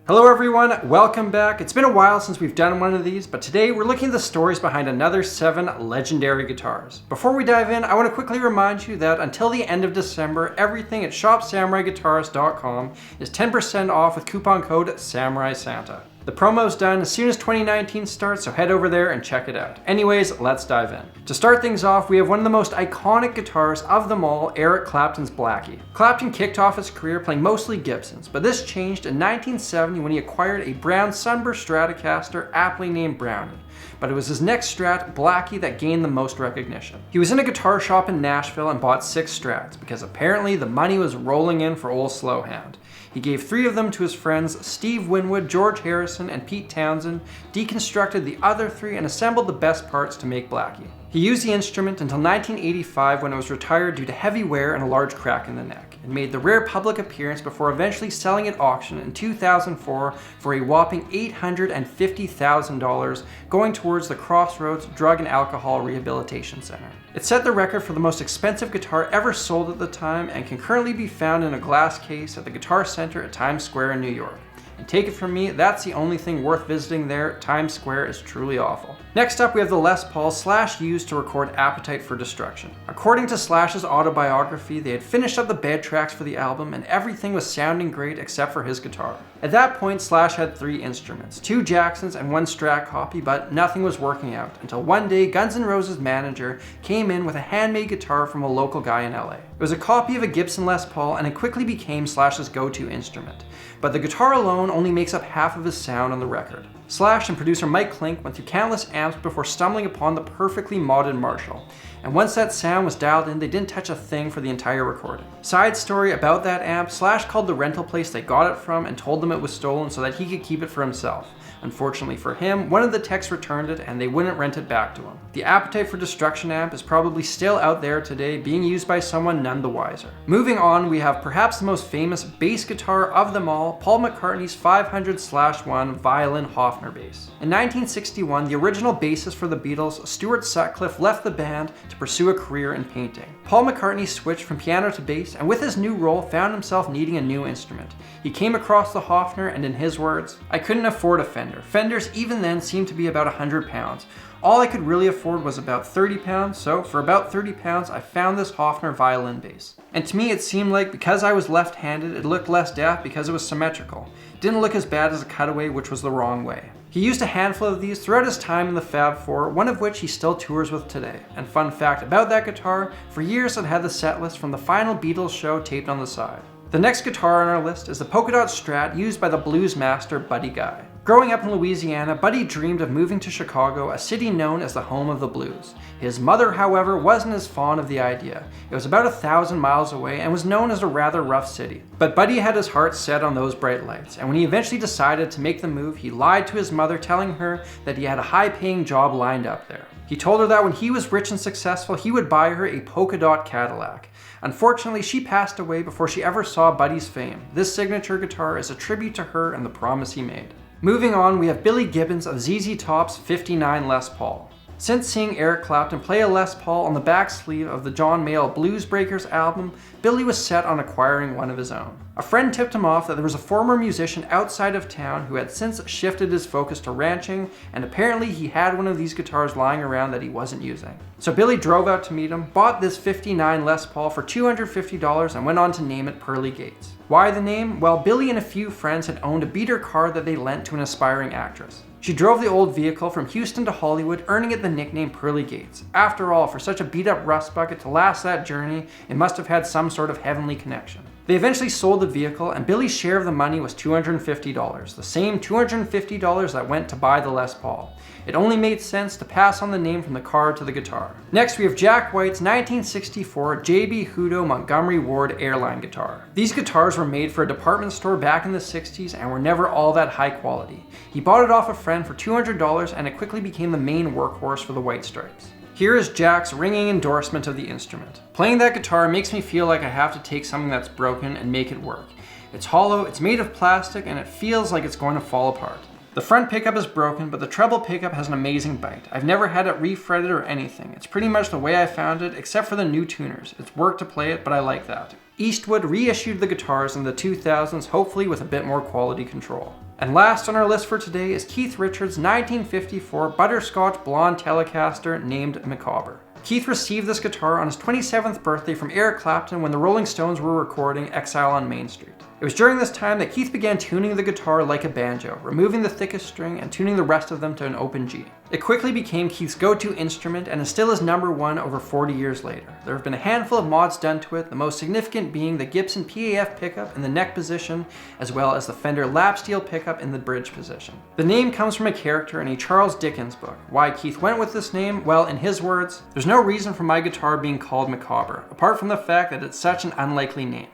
Hello everyone, welcome back. It's been a while since we've done one of these, but today we're looking at the stories behind another 7 legendary guitars. Before we dive in, I want to quickly remind you that until the end of December, everything at shopsamuraiguitarist.com is 10% off with coupon code SamuraiSanta. The promo's done as soon as 2019 starts, so head over there and check it out. Anyways, let's dive in. To start things off, we have one of the most iconic guitars of them all, Eric Clapton's Blackie. Clapton kicked off his career playing mostly Gibbons, but this changed in 1970 when he acquired a brown Sunburst Stratocaster aptly named Brownie. But it was his next Strat, Blackie, that gained the most recognition. He was in a guitar shop in Nashville and bought 6 Strats, because apparently the money was rolling in for old Slowhand. He gave 3 of them to his friends Steve Winwood, George Harrison, and Pete Townsend, deconstructed the other 3, and assembled the best parts to make Blackie. He used the instrument until 1985 when it was retired due to heavy wear and a large crack in the neck, and made the rare public appearance before eventually selling at auction in 2004 for a whopping $850,000, going towards the Crossroads Drug and Alcohol Rehabilitation Center. It set the record for the most expensive guitar ever sold at the time and can currently be found in a glass case at the Guitar Center at Times Square in New York. And take it from me, that's the only thing worth visiting there. Times Square is truly awful. Next up, we have the Les Paul Slash used to record Appetite for Destruction. According to Slash's autobiography, they had finished up the bed tracks for the album and everything was sounding great except for his guitar. At that point, Slash had 3 instruments, 2 Jacksons and 1 Strat copy, but nothing was working out until one day Guns N' Roses' manager came in with a handmade guitar from a local guy in LA. It was a copy of a Gibson Les Paul and it quickly became Slash's go-to instrument. But the guitar alone only makes up half of his sound on the record. Slash and producer Mike Klink went through countless amps before stumbling upon the perfectly modded Marshall. And once that sound was dialed in, they didn't touch a thing for the entire recording. Side story about that amp, Slash called the rental place they got it from and told them it was stolen so that he could keep it for himself. Unfortunately for him, one of the techs returned it and they wouldn't rent it back to him. The Appetite for Destruction amp is probably still out there today, being used by someone none the wiser. Moving on, we have perhaps the most famous bass guitar of them all, Paul McCartney's 500/1 violin Hofner bass. In 1961, the original bassist for the Beatles, Stuart Sutcliffe, left the band to pursue a career in painting. Paul McCartney switched from piano to bass, and with his new role, found himself needing a new instrument. He came across the Hofner, and in his words, "I couldn't afford a Fender. Fenders even then seemed to be about £100. All I could really afford was about £30, so for about £30 I found this Hofner violin bass. And to me it seemed like because I was left-handed it looked less daft because it was symmetrical. It didn't look as bad as a cutaway, which was the wrong way." He used a handful of these throughout his time in the Fab Four, one of which he still tours with today. And fun fact about that guitar, for years it had the setlist from the final Beatles show taped on the side. The next guitar on our list is the polka dot Strat used by the blues master Buddy Guy. Growing up in Louisiana, Buddy dreamed of moving to Chicago, a city known as the home of the blues. His mother, however, wasn't as fond of the idea. It was about 1,000 miles away and was known as a rather rough city. But Buddy had his heart set on those bright lights, and when he eventually decided to make the move, he lied to his mother, telling her that he had a high-paying job lined up there. He told her that when he was rich and successful, he would buy her a polka dot Cadillac. Unfortunately, she passed away before she ever saw Buddy's fame. This signature guitar is a tribute to her and the promise he made. Moving on, we have Billy Gibbons of ZZ Top's 59 Les Paul. Since seeing Eric Clapton play a Les Paul on the back sleeve of the John Mayall Blues Breakers album, Billy was set on acquiring one of his own. A friend tipped him off that there was a former musician outside of town who had since shifted his focus to ranching, and apparently he had one of these guitars lying around that he wasn't using. So Billy drove out to meet him, bought this 59 Les Paul for $250 and went on to name it Pearly Gates. Why the name? Well, Billy and a few friends had owned a beater car that they lent to an aspiring actress. She drove the old vehicle from Houston to Hollywood, earning it the nickname Pearly Gates. After all, for such a beat-up rust bucket to last that journey, it must have had some sort of heavenly connection. They eventually sold the vehicle, and Billy's share of the money was $250, the same $250 that went to buy the Les Paul. It only made sense to pass on the name from the car to the guitar. Next, we have Jack White's 1964 JB Hudo Montgomery Ward airline guitar. These guitars were made for a department store back in the 60s and were never all that high quality. He bought it off a friend for $200 and it quickly became the main workhorse for the White Stripes. Here is Jack's ringing endorsement of the instrument. "Playing that guitar makes me feel like I have to take something that's broken and make it work. It's hollow, it's made of plastic, and it feels like it's going to fall apart. The front pickup is broken, but the treble pickup has an amazing bite. I've never had it refretted or anything. It's pretty much the way I found it, except for the new tuners. It's work to play it, but I like that." Eastwood reissued the guitars in the 2000s, hopefully with a bit more quality control. And last on our list for today is Keith Richards' 1954 butterscotch blonde Telecaster named Micawber. Keith received this guitar on his 27th birthday from Eric Clapton when the Rolling Stones were recording Exile on Main Street. It was during this time that Keith began tuning the guitar like a banjo, removing the thickest string and tuning the rest of them to an open G. It quickly became Keith's go-to instrument and is still his #1 over 40 years later. There have been a handful of mods done to it, the most significant being the Gibson PAF pickup in the neck position, as well as the Fender lap steel pickup in the bridge position. The name comes from a character in a Charles Dickens book. Why Keith went with this name? Well, in his words, "There's no reason for my guitar being called Micawber, apart from the fact that it's such an unlikely name.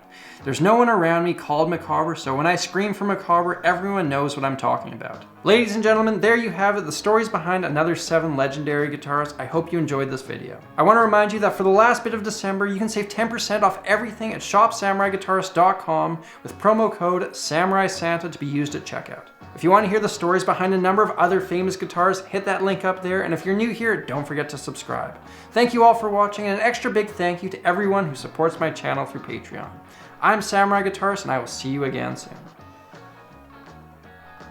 There's no one around me called Micawber, so when I scream for Micawber, everyone knows what I'm talking about." Ladies and gentlemen, there you have it, the stories behind another 7 legendary guitars. I hope you enjoyed this video. I want to remind you that for the last bit of December, you can save 10% off everything at shopsamuraiguitarist.com with promo code SamuraiSanta to be used at checkout. If you want to hear the stories behind a number of other famous guitars, hit that link up there, and if you're new here, don't forget to subscribe. Thank you all for watching, and an extra big thank you to everyone who supports my channel through Patreon. I'm Samurai Guitarist, and I will see you again soon.